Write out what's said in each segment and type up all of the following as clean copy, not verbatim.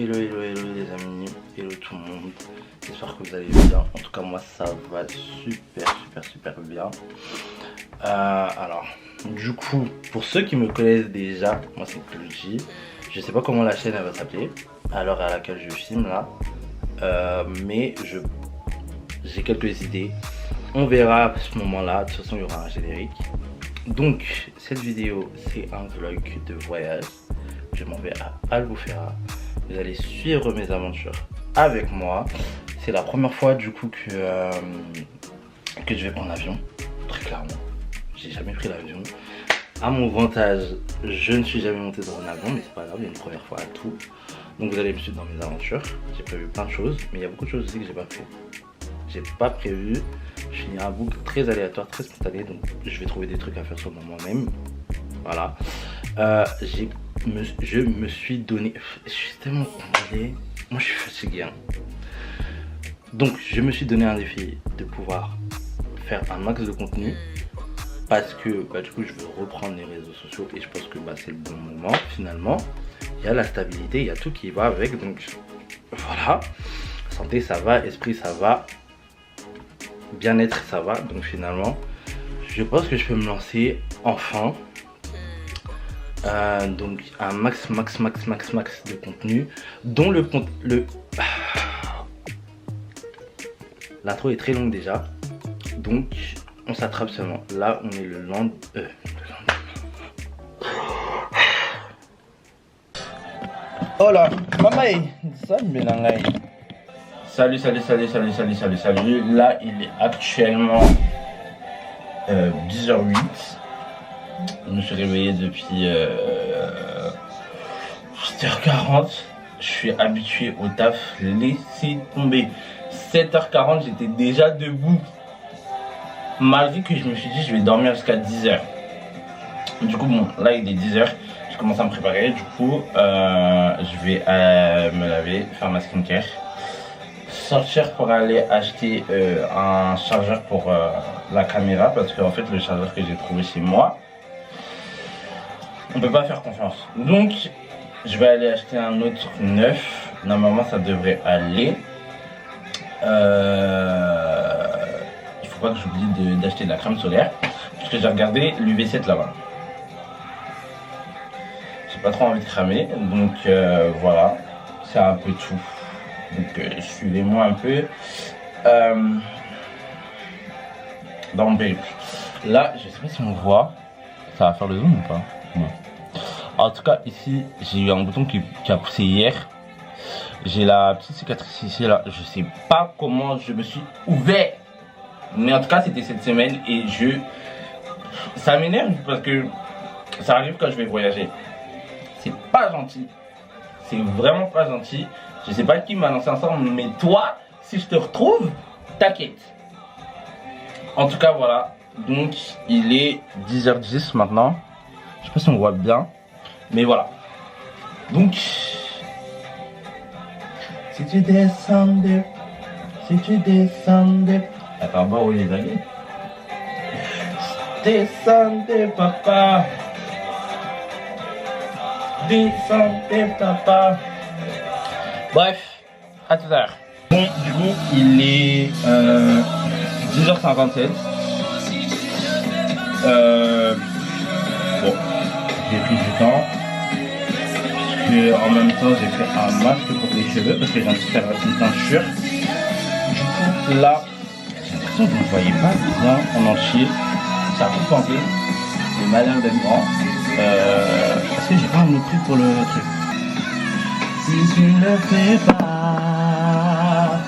Hello les amis, hello tout le monde, j'espère que vous allez bien. En tout cas moi ça va super bien. Alors du coup pour ceux qui me connaissent déjà, moi c'est Pulji. Je sais pas comment la chaîne elle va s'appeler à l'heure à laquelle je filme là, mais j'ai quelques idées. On verra à ce moment là, de toute façon il y aura un générique. Donc cette vidéo c'est un vlog de voyage. Je m'en vais à Albufeira. Vous allez suivre mes aventures avec moi. C'est la première fois du coup que je vais prendre l'avion. Très clairement, j'ai jamais pris l'avion. À mon avantage, je ne suis jamais monté dans un avion, mais c'est pas grave, il y a une première fois à tout. Donc vous allez me suivre dans mes aventures. J'ai prévu plein de choses, mais il y a beaucoup de choses aussi que j'ai pas prévu. J'ai pas prévu. Je finis un book très aléatoire, très spontané, donc je vais trouver des trucs à faire sur moi-même. Voilà. Je me suis donné. Je suis tellement comblé. Moi je suis fatigué. Hein. Donc je me suis donné un défi de pouvoir faire un max de contenu. Parce que du coup je veux reprendre les réseaux sociaux et je pense que c'est le bon moment finalement. Il y a la stabilité, il y a tout qui va avec. Donc voilà. Santé ça va, esprit ça va. Bien-être ça va. Donc finalement je pense que je peux me lancer enfin. Donc un max de contenu dont l'intro est très longue déjà, donc on s'attrape seulement. Là on est le lendemain. Oh là maman ça salut. Là il est actuellement 10h08. Je me suis réveillé depuis 7h40. Je suis habitué au taf. Laissez tomber. 7h40, j'étais déjà debout. Malgré que je me suis dit je vais dormir jusqu'à 10h. Du coup, bon, là il est 10h. Je commence à me préparer. Du coup, je vais me laver, faire ma skincare. Sortir pour aller acheter un chargeur pour la caméra. Parce qu'en fait, le chargeur que j'ai trouvé chez moi, on peut pas faire confiance. Donc je vais aller acheter un autre neuf. Normalement ça devrait aller. Il faut pas que j'oublie d'acheter de la crème solaire. Parce que j'ai regardé l'UV7 là-bas. J'ai pas trop envie de cramer. Donc voilà. C'est un peu tout. Donc suivez-moi un peu dans mon périple. Là je sais pas si on voit. Ça va faire le zoom ou pas? Non. En tout cas ici j'ai eu un bouton qui a poussé hier. J'ai la petite cicatrice ici là. Je sais pas comment je me suis ouvert. Mais en tout cas c'était cette semaine et ça m'énerve parce que ça arrive quand je vais voyager. C'est pas gentil. C'est vraiment pas gentil. Je sais pas qui m'a lancé ensemble, mais toi, si je te retrouve, t'inquiète. En tout cas voilà. Donc il est 10h10 maintenant. Je sais pas si on voit bien. Mais voilà. Donc si tu descendais. Attends, bah où les amis. Descendez papa. Descendez papa. Bref, à tout à l'heure. Bon du coup il est 10h57. Bon, j'ai pris du temps parce que en même temps j'ai fait un masque pour les cheveux parce que j'ai envie de faire une teinture. Du coup là, j'ai l'impression que vous ne voyez pas bien en entier. Ça a tout enlevé. C'est malin d'être grand. Parce que j'ai pas un autre truc pour le truc. Si tu ne le fais pas,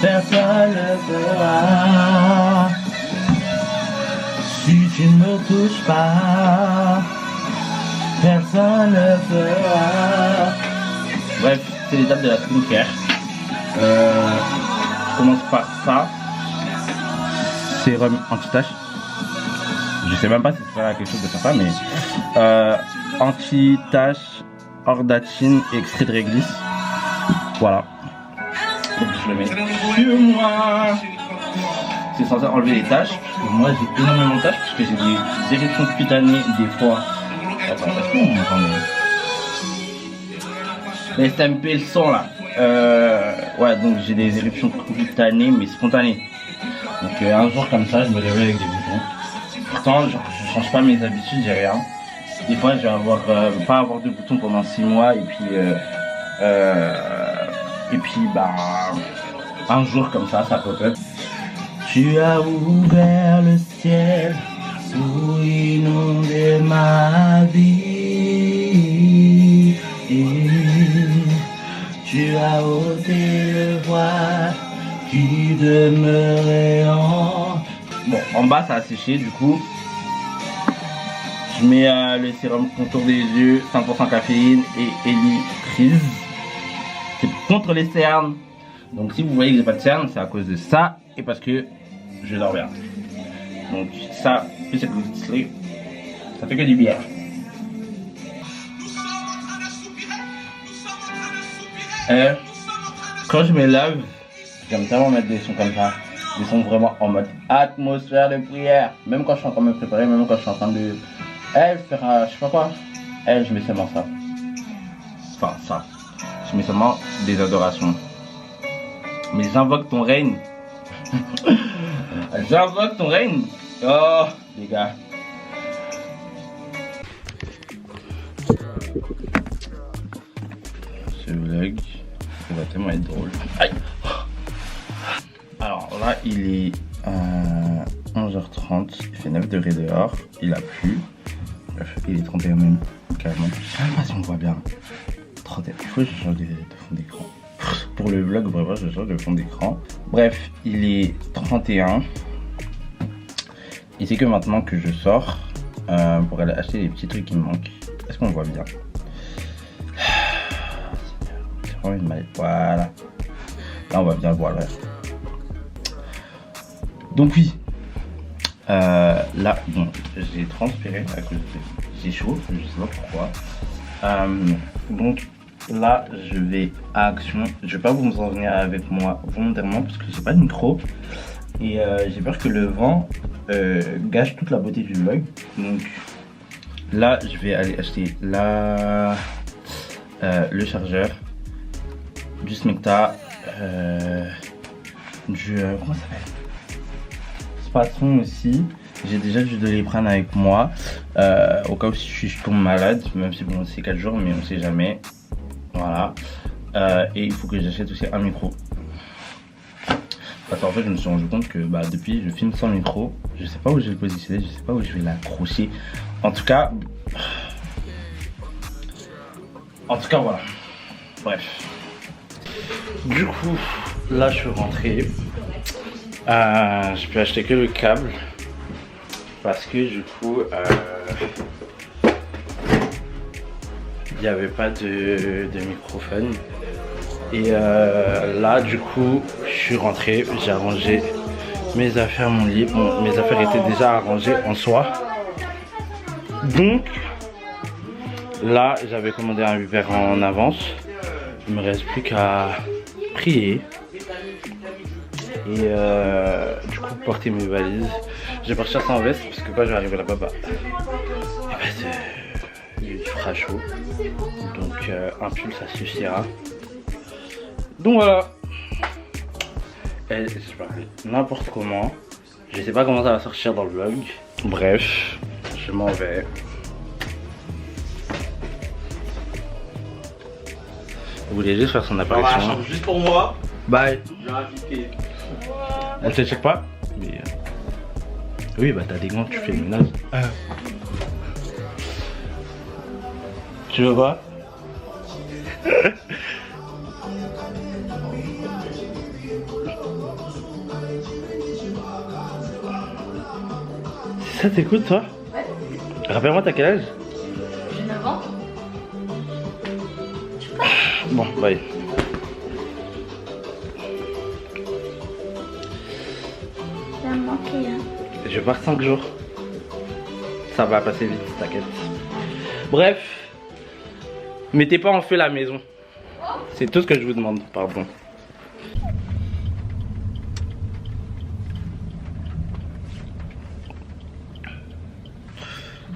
personne ne le fera. Si tu ne me touches pas, personne ne fera. Bref, c'est l'étape de la skincare. Je commence par ça. Sérum anti-tache. Je sais même pas si c'est faire quelque chose de faire ça, mais anti-tache, ordatine et extrait de réglisse. Voilà. Donc je le mets sur moi. C'est censé enlever les taches. Parce que moi j'ai énormément de taches parce que j'ai des érections cutanées des fois. Attends, est-ce qu'on m'entend mieux? Les SMP le son là. Ouais, donc j'ai des éruptions cutanées mais spontanées. Donc un jour comme ça, je me réveille avec des boutons. Pourtant, genre, je change pas mes habitudes, j'ai rien. Des fois, je vais avoir pas avoir de boutons pendant 6 mois et puis bah un jour comme ça pop up. Tu as ouvert le ciel pour inonder ma vie. Tu as ôté le voile qui demeurait en... Bon, en bas ça a séché du coup. Je mets le sérum contour des yeux, 5% caféine et Eliprise. C'est contre les cernes. Donc si vous voyez que j'ai pas de cernes, c'est à cause de ça et parce que je dors bien. Donc ça, plus c'est sleep, ça fait que du bien. Quand je me lève, j'aime tellement mettre des sons comme ça. Des sons vraiment en mode atmosphère de prière. Même quand je suis en train de me préparer, même quand je suis en train de faire je sais pas quoi. Je mets seulement ça. Enfin ça. Je mets seulement des adorations. Mais j'invoque ton règne. J'invoque ton règne. Oh les gars. Ce vlog va tellement être drôle. Aïe. Alors là il est 11h30, il fait 9 degrés dehors, il a plu. Bref, il est 31 même, carrément. Je sais même pas si on voit bien. 31. Il faut que je change de fond d'écran. Pour le vlog, vraiment, je change de fond d'écran. Bref, il est 31. Et c'est que maintenant que je sors pour aller acheter les petits trucs qui me manquent. Est-ce qu'on voit bien? C'est vraiment une mallette. Voilà. Là, on va bien voir là. Donc oui. Là, bon, j'ai transpiré à cause de... J'ai chaud, je sais pas pourquoi. Donc là, je vais à action. Je vais pas vous en venir avec moi volontairement parce que j'ai pas de micro. Et j'ai peur que le vent gâche toute la beauté du vlog. Donc là, je vais aller acheter le chargeur, du Smecta, comment ça s'appelle? Spatron aussi. J'ai déjà du Doliprane avec moi au cas où si je tombe malade, même si bon c'est 4 jours mais on sait jamais. Voilà. Et il faut que j'achète aussi un micro. Parce qu'en fait je me suis rendu compte que bah, depuis je filme sans micro. Je sais pas où je vais le positionner, je sais pas où je vais l'accrocher. En tout cas voilà. Bref. Du coup là je suis rentré. Je peux acheter que le câble parce que du coup il n'y avait pas de microphone et là du coup je suis rentré, j'ai arrangé mes affaires, mon lit. Bon, mes affaires étaient déjà arrangées en soi, donc là j'avais commandé un Uber en avance, il me reste plus qu'à prier. Et du coup porter mes valises. Je vais partir sans veste parce que quand je vais arriver là-bas, il fera chaud. Donc un pull ça suffira. Donc voilà. Et je parlais n'importe comment. Je sais pas comment ça va sortir dans le vlog. Bref, je m'en vais. Vous voulez juste faire son apparition. Juste pour moi. Bye. Je vais inviter. On te check pas? Mais oui bah t'as des gants, tu fais le ménage. Tu veux quoi? Ça t'écoute toi? Ouais. Rappelle-moi t'as quel âge? J'ai 9 ans. Bon, bye. Ça me manquait hein. Je pars 5 jours. Ça va passer vite, t'inquiète. Bref. Mettez pas en feu la maison. C'est tout ce que je vous demande, pardon.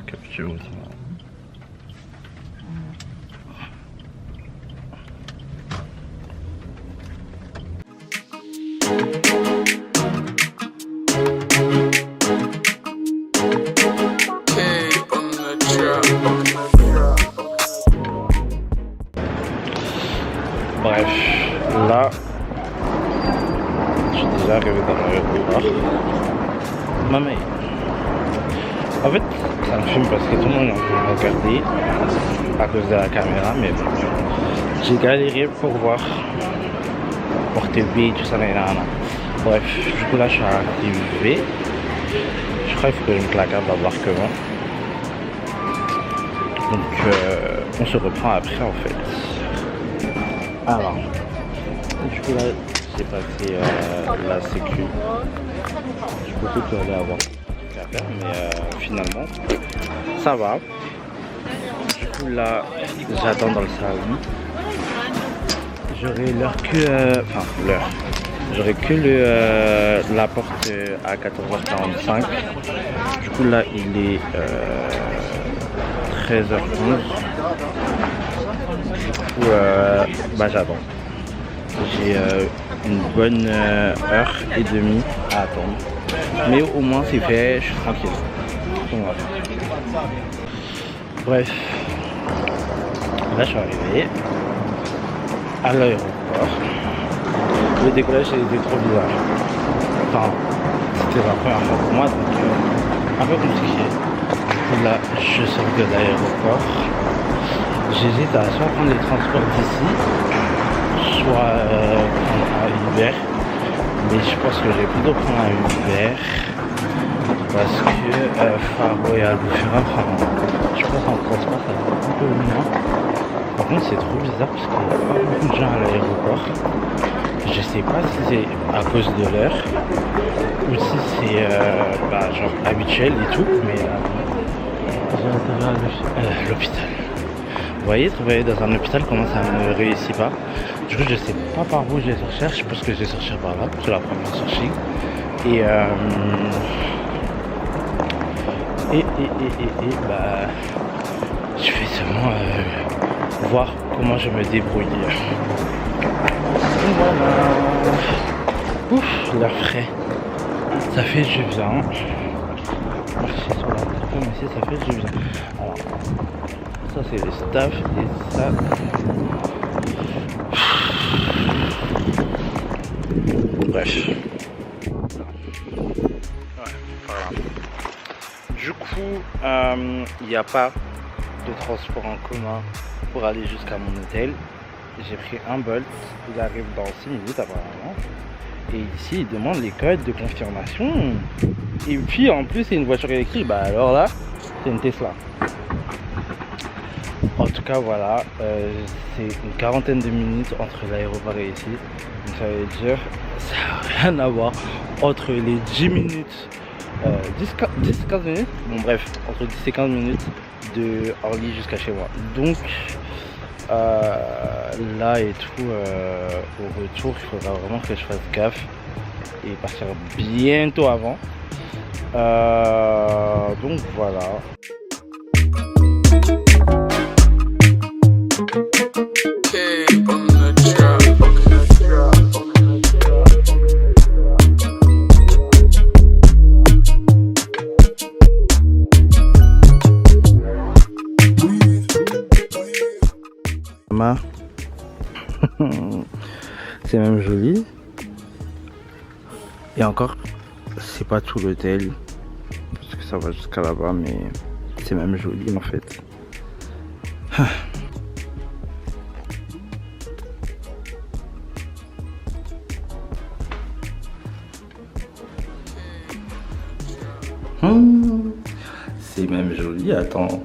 Capture. Bref, là, je suis déjà arrivé dans l'aéroport. Maman, en fait, ça me fume parce que tout le monde est en train de regarder à cause de la caméra, mais bon, j'ai galéré pour voir, pour TV, tout ça, bref, du coup là, je suis arrivé. Je crois qu'il faut que je me claque à voir comment. Donc, on se reprend après en fait. Alors, du coup là, j'ai passé la sécu. Je pensais qu'il allait avoir à faire, mais finalement, ça va. Du coup là, j'attends dans le salon. J'aurai l'heure que... enfin, l'heure. J'aurai que la porte à 14h45. Du coup là, il est 13h11. Du coup, bah j'attends. J'ai une bonne heure et demie à attendre. Mais au moins c'est fait, je suis tranquille. Donc, voilà. Bref. Là je suis arrivé à l'aéroport. Le décollage était trop bizarre. Enfin, c'était la première fois pour moi, donc un peu compliqué. Du coup là, je sors de l'aéroport. J'hésite à soit prendre les transports d'ici, soit prendre un Uber. Mais je pense que je vais plutôt prendre un Uber. Parce que Faro et Albufeira, je pense en transport ça va un peu loin. Par contre c'est trop bizarre parce qu'il n'y a pas beaucoup de gens à l'aéroport. Je sais pas si c'est à cause de l'heure ou si c'est genre habituel et tout, mais j'ai intérêt à l'hôpital. Vous voyez, travailler dans un hôpital, comment ça ne réussit pas. Du coup, je sais pas par où je les sortir. Je pense que je vais sortir par là. C'est la première sortie. Et bah, je vais seulement voir comment je me débrouille. Et voilà. Ouf, l'air frais. Ça fait du bien. Je suis sur la téléphone ici, ça fait du bien. Alors, ça c'est le staff et ça. Bref. Ouais, voilà. Du coup, il n'y a pas de transport en commun pour aller jusqu'à mon hôtel. J'ai pris un Bolt, il arrive dans 6 minutes apparemment. Et ici, il demande les codes de confirmation. Et puis en plus, c'est une voiture électrique. Bah alors là, c'est une Tesla. En tout cas, voilà, c'est une quarantaine de minutes entre l'aéroport et ici. Donc ça veut dire, ça n'a rien à voir entre les 10 minutes, 10-15 minutes. Bon bref, entre 10 et 15 minutes de Orly jusqu'à chez moi. Donc là et tout, au retour, il faudra vraiment que je fasse gaffe et partir bientôt avant. Donc voilà. C'est même joli. Et encore, c'est pas tout l'hôtel parce que ça va jusqu'à là-bas, mais c'est même joli en fait. C'est même joli, attends.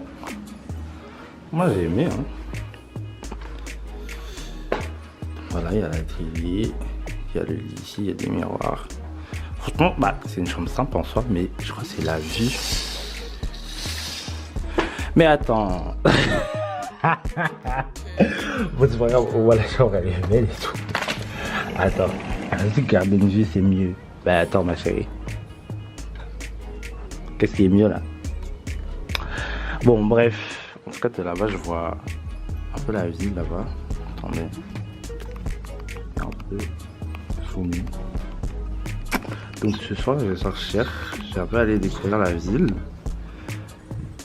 Moi j'ai aimé hein. Voilà, il y a la télé, il y a le lit ici, il y a des miroirs. Franchement, bah, c'est une chambre simple en soi, mais je crois que c'est la vue. Mais attends. Bon, c'est pas grave, on voit la chambre, elle est belle et tout. Attends, vas-y, garder une vue, c'est mieux. Bah attends, ma chérie. Qu'est-ce qui est mieux là? Bon, bref. En tout cas, de là-bas, je vois un peu la ville là-bas. Attendez. Un peu soumis. Donc ce soir je vais sortir, je vais un peu aller découvrir la ville.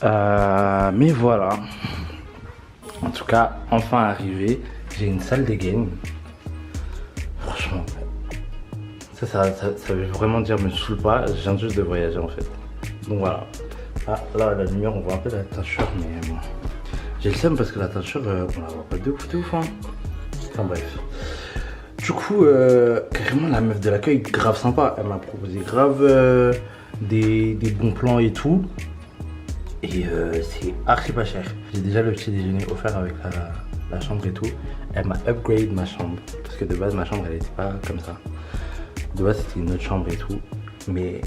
Mais voilà. En tout cas, enfin arrivé, j'ai une salle de game. Franchement, ça veut vraiment dire me saoule pas, je viens juste de voyager en fait. Donc voilà. Ah, là la lumière on voit un peu la teinture, mais bon. J'ai le seum parce que la teinture on la voit pas de ouf hein. Enfin bref. Du coup, carrément la meuf de l'accueil grave sympa, elle m'a proposé grave des bons plans et tout. Et c'est archi pas cher. J'ai déjà le petit déjeuner offert avec la chambre et tout. Elle m'a upgrade ma chambre. Parce que de base ma chambre elle était pas comme ça. De base c'était une autre chambre et tout. Mais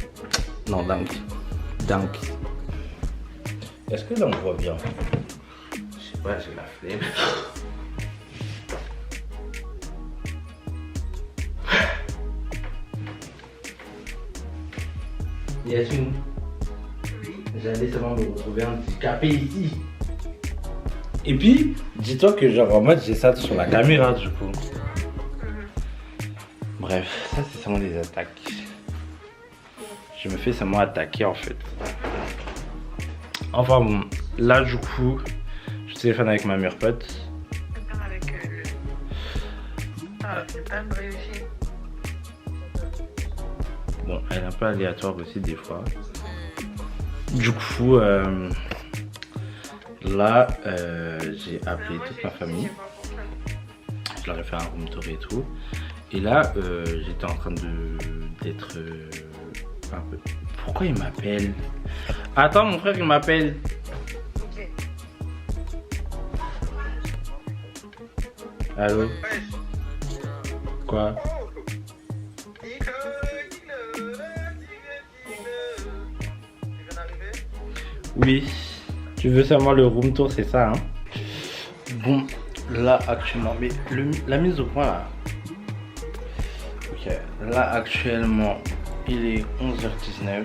non, dingue. Dingue. Est-ce que là on voit bien? Je sais pas, j'ai la flemme. Yasmine, j'allais seulement me retrouver handicapé ici. Et puis, dis-toi que genre en mode j'ai ça sur la caméra du coup. Bref, ça c'est seulement des attaques. Je me fais seulement attaquer en fait. Enfin bon, là du coup, je téléphone avec ma meilleure pote. Bon, elle est un peu aléatoire aussi des fois. Du coup, là, j'ai appelé toute ma famille. Je leur ai fait un room tour et tout. Et là, j'étais en train d'être un peu... Pourquoi il m'appelle? Attends, mon frère, il m'appelle. Allô? Quoi? Oui, tu veux seulement le room tour, c'est ça, hein? Bon, là actuellement, mais la mise au point là. Ok, là actuellement, il est 11h19,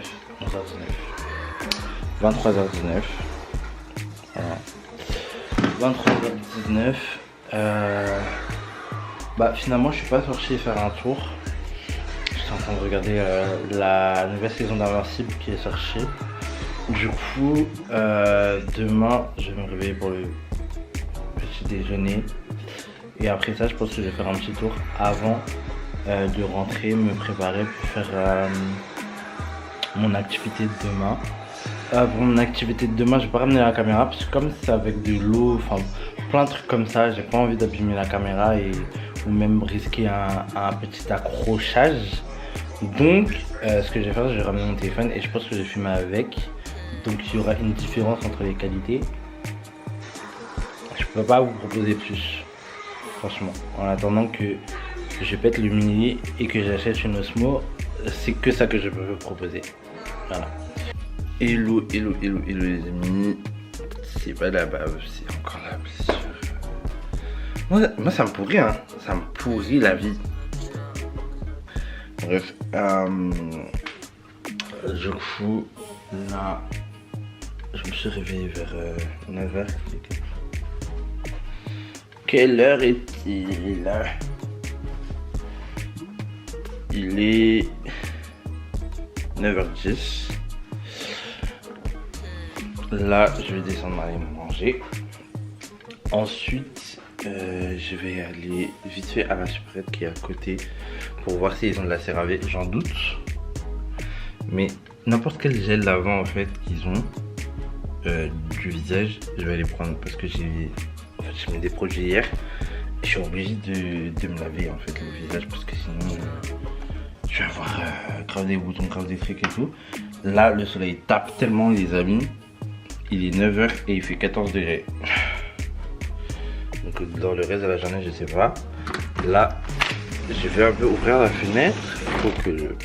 23h19. Voilà. 23h19. Bah finalement, je suis pas sorti faire un tour. Je suis en train de regarder la nouvelle saison d'Invincible qui est sortie. Du coup, demain, je vais me réveiller pour le petit déjeuner. Et après ça, je pense que je vais faire un petit tour avant de rentrer, me préparer pour faire mon activité de demain. Pour mon activité de demain, je vais pas ramener la caméra parce que comme c'est avec de l'eau, enfin plein de trucs comme ça, j'ai pas envie d'abîmer la caméra ou même risquer un petit accrochage. Donc, ce que je vais faire, je vais ramener mon téléphone et je pense que je vais filmer avec. Donc il y aura une différence entre les qualités. Je peux pas vous proposer plus, franchement. En attendant que je pète le mini et que j'achète une Osmo, c'est que ça que je peux vous proposer. Voilà. Hello les amis. C'est pas la bave, c'est encore la blessure. Moi ça me pourrit hein. Ça me pourrit la vie. Bref. Du coup, là, je me suis réveillé vers 9h. Quelle heure est-il? Il est 9h10. Là, je vais descendre aller manger. Ensuite, je vais aller vite fait à la supérette qui est à côté pour voir s'ils ont de la CeraVe. J'en doute. Mais n'importe quel gel lavant en fait qu'ils ont du visage, je vais aller prendre parce que j'ai mis des produits hier. Et je suis obligé de me laver en fait le visage parce que sinon je vais avoir grave des boutons, grave des trucs et tout. Là, le soleil tape tellement les amis. Il est 9h et il fait 14 degrés. Donc dans le reste de la journée, je sais pas. Là, je vais un peu ouvrir la fenêtre. Il faut que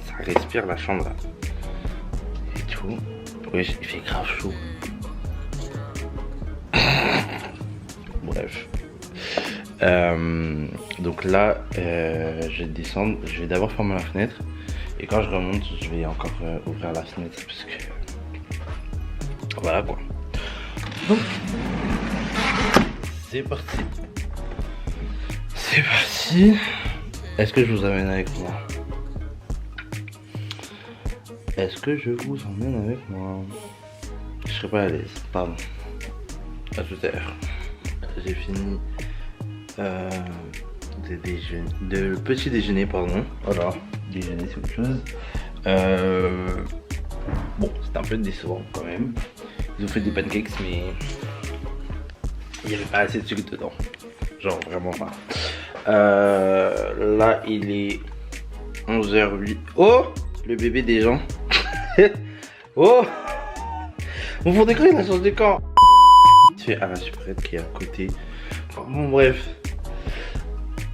ça respire la chambre là. Et tout. Oui, il fait grave chaud. Bref. Donc là, je vais descendre. Je vais d'abord fermer la fenêtre. Et quand je remonte, je vais encore ouvrir la fenêtre. Parce que... Voilà quoi. Donc, c'est parti. C'est parti. Est-ce que je vous amène avec moi? Est-ce que je vous emmène avec moi? Je serais pas à l'aise, pardon. À tout à l'heure. J'ai fini de petit déjeuner, pardon. Voilà, déjeuner c'est autre chose. Bon, c'était un peu décevant quand même. Ils ont fait des pancakes, mais il n'y avait pas assez de sucre dedans. Genre vraiment pas. Là, il est 11h08. Oh, le bébé des gens. Oh, mon fond d'écran il a changé de camp. Tu es à la supérette qui est à côté. Bon, bref.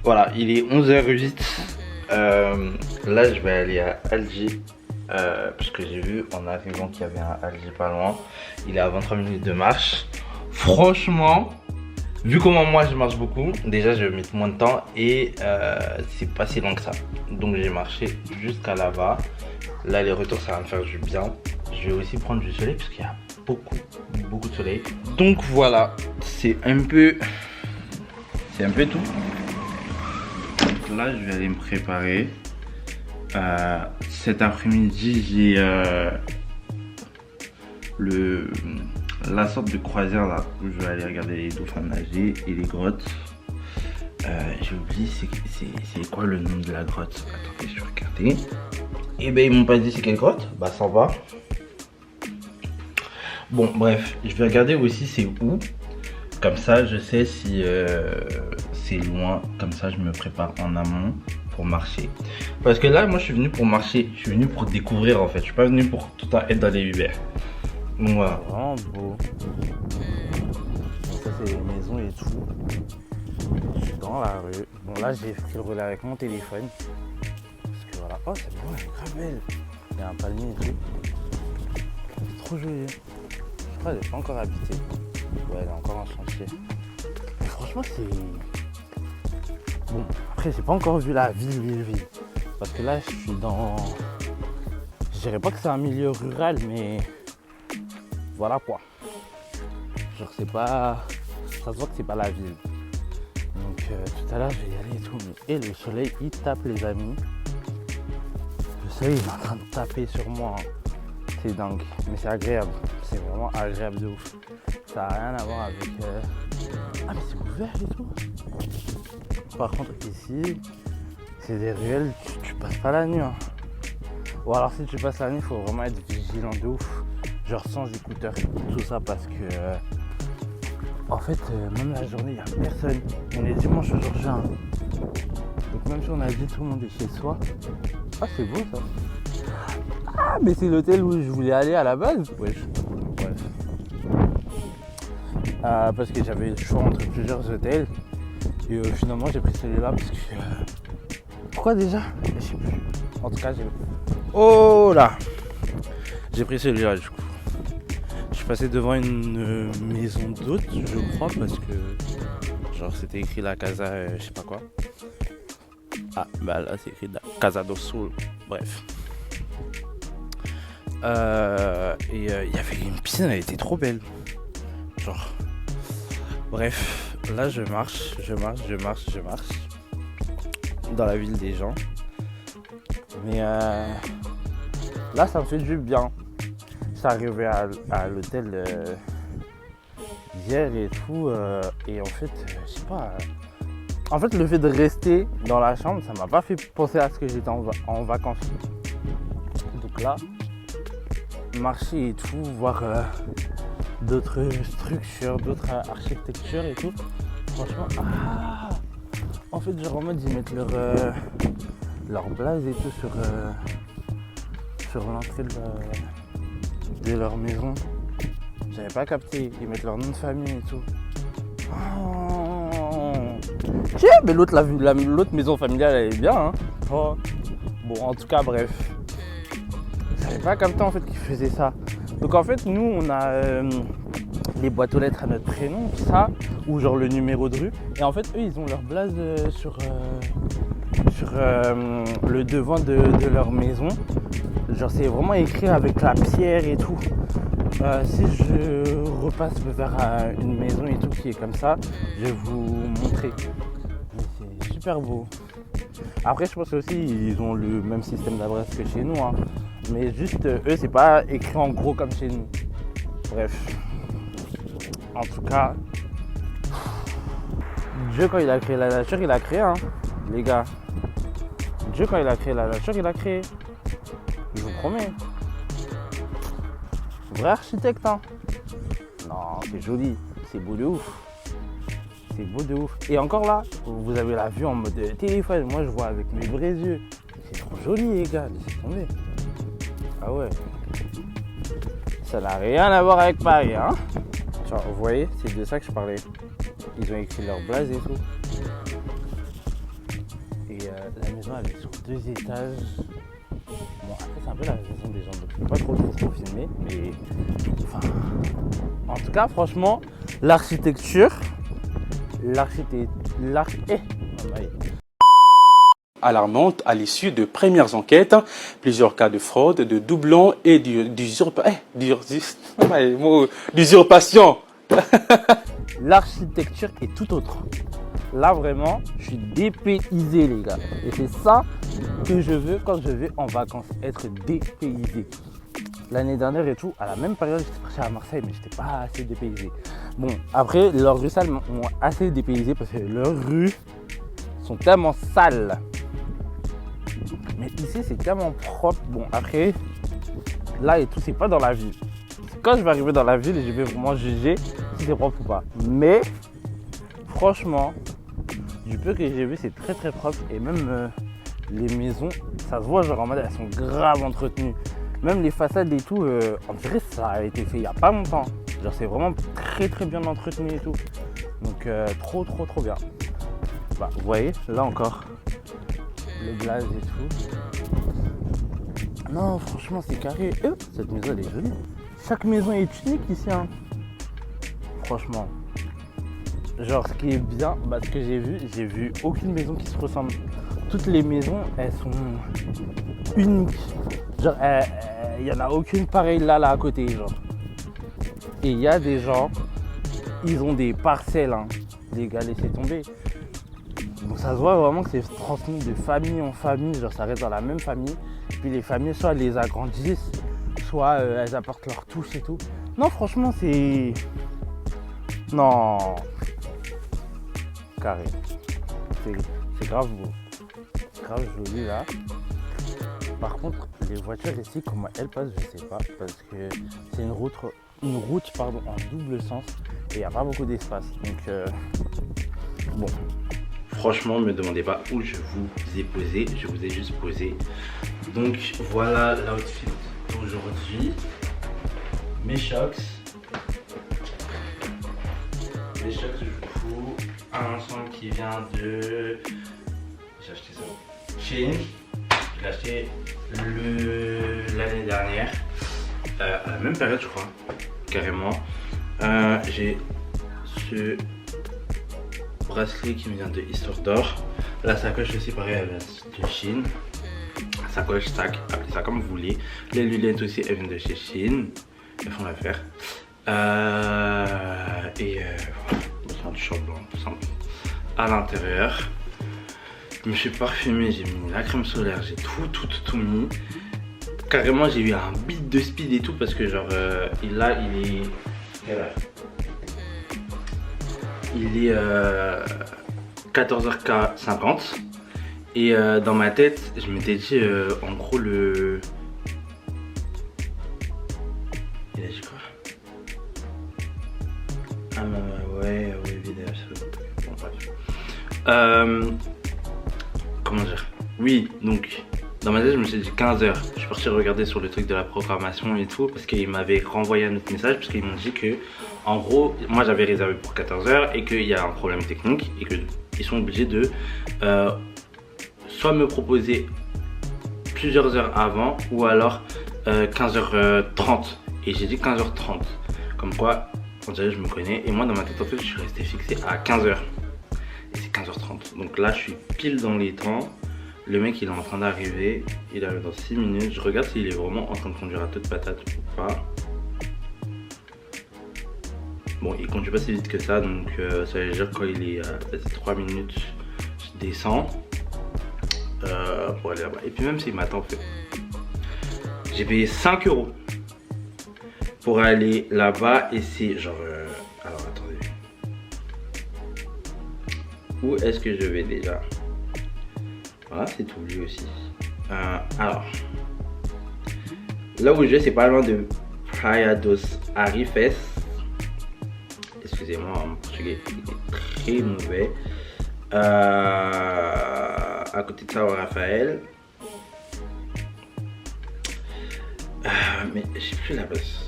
Voilà, il est 11h08. Là, je vais aller à Alger. Parce que j'ai vu en arrivant qu'il y avait un Alger pas loin. Il est à 23 minutes de marche. Franchement, vu comment moi je marche beaucoup, déjà je vais mettre moins de temps et c'est pas si long que ça. Donc j'ai marché jusqu'à là-bas. Là, les retours, ça va me faire du bien. Je vais aussi prendre du soleil parce qu'il y a beaucoup de soleil. Donc voilà, c'est un peu tout. Donc là, je vais aller me préparer. Cet après-midi, j'ai la sorte de croisière là où je vais aller regarder les dauphins nager et les grottes. J'ai oublié c'est quoi le nom de la grotte. Attendez, je vais regarder. Et ben ils m'ont pas dit c'est quelle grotte. Bah ça va. Bon bref, je vais regarder aussi c'est où. Comme ça je sais si c'est loin. Comme ça je me prépare en amont pour marcher. Parce que là moi je suis venu pour marcher. Je suis venu pour découvrir en fait. Je suis pas venu pour tout le temps être dans les Uber. Donc voilà. Vraiment beau. Ça c'est les maisons et tout. Je suis dans la rue. Bon là j'ai pris le relais avec mon téléphone. Parce que voilà. Oh c'est beau, elle est grave belle. Il y a un palmier et tout. C'est trop joli. Je crois qu'elle n'est pas encore habitée. Ouais, elle est encore en chantier. Mais franchement c'est... Bon, après j'ai pas encore vu la ville. Parce que là je suis dans... Je dirais pas que c'est un milieu rural mais... Voilà quoi. Genre c'est pas... Ça se voit que c'est pas la ville. Donc tout à l'heure je vais y aller et tout. Et le soleil il tape les amis. Le soleil il est en train de taper sur moi. C'est dingue. Mais c'est agréable. C'est vraiment agréable de ouf. Ça n'a rien à voir avec... Ah mais c'est ouvert et tout. Par contre ici, c'est des ruelles, tu passes pas la nuit. Hein. Ou alors si tu passes la nuit, il faut vraiment être vigilant de ouf. Genre sans écouteurs, tout ça parce que... en fait, même la journée, il n'y a personne. On est dimanche aujourd'hui. Hein. Donc même si on a dit tout le monde est chez soi. Ah c'est beau ça. Ah mais c'est l'hôtel où je voulais aller à la base. Wesh. Bref. Parce que j'avais le choix entre plusieurs hôtels. Et finalement j'ai pris celui-là parce que... Pourquoi déjà? Je sais plus. En tout cas j'ai... Oh là! J'ai pris celui-là du coup. Je suis passé devant une maison d'hôtes, je crois, parce que... Genre c'était écrit la Casa, je sais pas quoi. Ah bah là c'est écrit la Casa do Sul. Bref. Et il y avait une piscine, elle était trop belle. Genre... Bref, là je marche dans la ville des gens. Mais là ça me fait du bien. Je suis arrivé à l'hôtel hier et tout. Et en fait, je sais pas. En fait, le fait de rester dans la chambre, ça m'a pas fait penser à ce que j'étais en vacances. Donc là, marcher et tout, voir d'autres structures, d'autres architectures et tout. Franchement, en fait, genre en mode ils mettent leur blaze et tout sur l'entrée de leur maison. J'avais pas capté, ils mettent leur nom de famille et tout. Tiens, mais l'autre maison familiale elle est bien. Hein. Oh. Bon, en tout cas, bref. J'avais pas capté en fait qu'ils faisaient ça. Donc en fait, nous on a les boîtes aux lettres à notre prénom, ça, ou genre le numéro de rue. Et en fait, eux ils ont leur blaze sur le devant de leur maison. Genre c'est vraiment écrit avec la pierre et tout. Si je repasse vers une maison et tout qui est comme ça, je vais vous montrer. Mais c'est super beau. Après, je pense que aussi ils ont le même système d'adresse que chez nous, hein. Mais juste eux, c'est pas écrit en gros comme chez nous. Bref. En tout cas, Dieu, quand il a créé la nature, il a créé, hein, les gars. Dieu, quand il a créé la nature, il a créé. Je vous promets. Vrai architecte, hein. Non, c'est joli. C'est beau de ouf. C'est beau de ouf. Et encore là, vous avez la vue en mode téléphone. Moi, je vois avec mes vrais yeux. C'est trop joli, les gars. Laissez tomber. Ah ouais. Ça n'a rien à voir avec Paris, hein. Genre, vous voyez, c'est de ça que je parlais. Ils ont écrit leur blase et tout. Et la maison, elle est sur 2 étages. Bon, après, c'est un peu la maison des gens, donc je peux pas trop filmer. Mais, enfin, en tout cas, franchement, l'architecture, alarmante à l'issue de premières enquêtes, plusieurs cas de fraude, de doublons et d'usurpation. L'architecture est tout autre. Là, vraiment, je suis dépaysé, les gars. Et c'est ça que je veux quand je vais en vacances, être dépaysé. L'année dernière et tout, à la même période, j'étais parti à Marseille, mais j'étais pas assez dépaysé. Bon, après, leurs rues sales m'ont assez dépaysé parce que leurs rues sont tellement sales. Mais ici, c'est tellement propre. Bon, après, là et tout, c'est pas dans la ville. Quand je vais arriver dans la ville, je vais vraiment juger si c'est propre ou pas. Mais, franchement, du peu que j'ai vu, c'est très très propre. Et même les maisons, ça se voit, genre en mode, elles sont grave entretenues. Même les façades et tout, on dirait que ça a été fait il y a pas longtemps. Genre, c'est vraiment très très bien entretenu et tout. Donc, trop bien. Bah, vous voyez, là encore, le glace et tout. Non, franchement, c'est carré. Cette maison, elle est jolie. Chaque maison est unique ici, hein. Franchement. Genre, ce qui est bien, bah, ce que j'ai vu aucune maison qui se ressemble. Toutes les maisons, elles sont uniques. Genre, il n'y en a aucune pareille là à côté, genre. Et il y a des gens, ils ont des parcelles, hein. Les gars, laissez tomber. Donc ça se voit vraiment que c'est transmis de famille en famille, genre ça reste dans la même famille. Puis les familles, soit elles les agrandissent, soit elles apportent leur touche et tout. Non, franchement, c'est... Non. Carré. C'est grave beau. Grave joli là. Par contre, les voitures ici, comment elles passent, je sais pas. Parce que c'est une route en double sens. Et il n'y a pas beaucoup d'espace. Donc, bon. Franchement, ne me demandez pas où je vous ai posé, je vous ai juste posé. Donc voilà l'outfit d'aujourd'hui. Mes shocks. Les shocks du coup, un ensemble qui vient de... J'ai acheté ça. Shein. Je l'ai acheté l'année dernière. À la même période je crois. Carrément. J'ai ce bracelet qui me vient de Histoire d'Or. La sacoche aussi pareil, elle vient de Shein. Sacoche, sac, appelez ça comme vous voulez. Les lunettes aussi, elles viennent de chez Shein. Elles font l'affaire. Voilà, c'est un t-shirt blanc, tout simple. À l'intérieur, je me suis parfumé, j'ai mis la crème solaire, j'ai tout mis. Carrément, j'ai eu un beat de speed et tout parce que genre, il est... Quelle heure ? Il est 14h50 et dans ma tête je m'étais dit en gros le... Il a dit quoi? Ah ouais vidéo bon, bref. Comment dire? Oui, donc dans ma tête je me suis dit 15h. Je suis parti regarder sur le truc de la programmation et tout parce qu'ils m'avaient renvoyé un autre message parce qu'ils m'ont dit que en gros moi j'avais réservé pour 14h et qu'il y a un problème technique et qu'ils sont obligés de soit me proposer plusieurs heures avant ou alors 15h30 et j'ai dit 15h30 comme quoi on dirait que je me connais et moi dans ma tête en fait je suis resté fixé à 15h et c'est 15h30 donc là je suis pile dans les temps. Le mec il est en train d'arriver, il arrive dans 6 minutes, je regarde s'il est vraiment en train de conduire à toute patate ou pas. Bon il conduit pas si vite que ça donc ça veut dire quand il est à 3 minutes je descends pour aller là-bas. Et puis même s'il m'attend en fait. J'ai payé 5 € pour aller là-bas et c'est genre... alors attendez. Où est-ce que je vais déjà? Voilà, c'est tout lui aussi. Alors, là où je vais, c'est pas loin de Praia dos Arifes. Excusez-moi, mon portugais est très mauvais. À côté de ça, Raphaël. Mais j'ai plus la place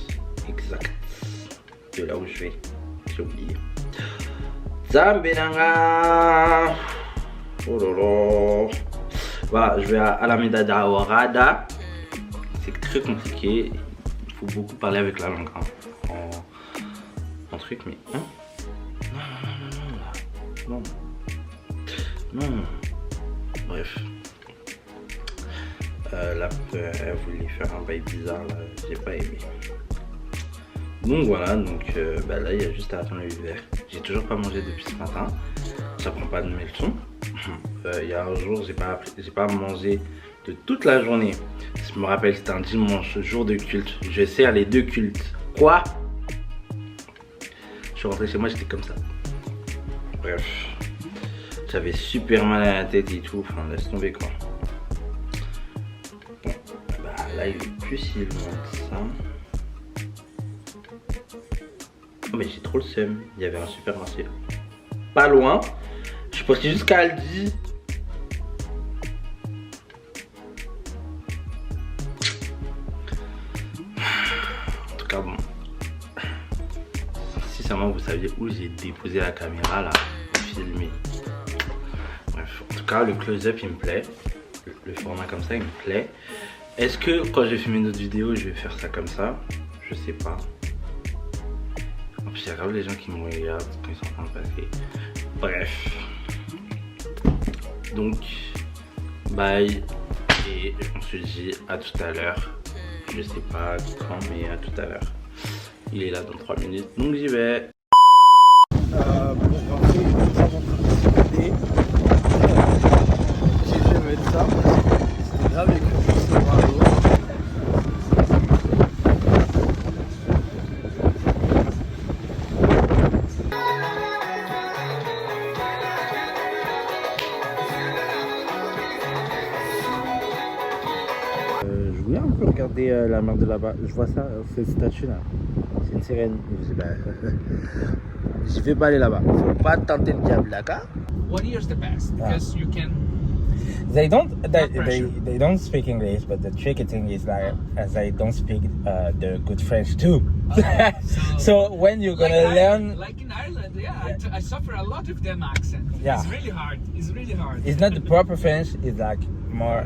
exacte de là où je vais. J'ai oublié. Zambenanga. Oh là là. Voilà, je vais à Alameda da Warada. C'est très compliqué. Il faut beaucoup parler avec la langue. Hein. En truc, mais. Hein? Non. Bref. Là, elle voulait faire un bail bizarre, là, j'ai pas aimé. Donc voilà, donc là il y a juste à attendre l'hiver. J'ai toujours pas mangé depuis ce matin. J'apprends pas de mes leçons. Il y a un jour, j'ai pas mangé de toute la journée. Je me rappelle, c'était un dimanche, jour de culte. Je sers les 2 cultes. Quoi? Je suis rentré chez moi, j'étais comme ça. Bref. J'avais super mal à la tête et tout. Enfin, laisse tomber quoi. Bon, là, il est plus si loin que ça. Oh, mais j'ai trop le seum. Il y avait un supermarché pas loin. Je suis parti jusqu'à Aldi. En tout cas, bon. Si seulement vous saviez où j'ai déposé la caméra là, pour filmer. Bref, en tout cas, le close-up il me plaît. Le format comme ça il me plaît. Est-ce que quand je vais filmer une autre vidéo, je vais faire ça comme ça? Je sais pas. En plus, il y a grave les gens qui me regardent quand ils sont en train de passer. Bref. Donc, bye. Et on se dit à tout à l'heure. Je sais pas quand, mais à tout à l'heure. Il est là dans 3 minutes, donc j'y vais. Pour rentrer, j'ai fait mettre ça. C'était grave écrit. Je voulais un peu regarder la mer de là-bas. Je vois ça, cette statue là. C'est une sirène. Je dis, je vais pas aller là-bas. Faut pas tenter le diable, d'accord? 1 year's the best because you can. They don't pressure. they don't speak English, but the tricky thing is that as they don't speak the good French too. So when you're gonna learn, like in Ireland, yeah, I suffer a lot with them accent. Yeah. It's really hard. It's really hard. it's not the proper French. It's like more.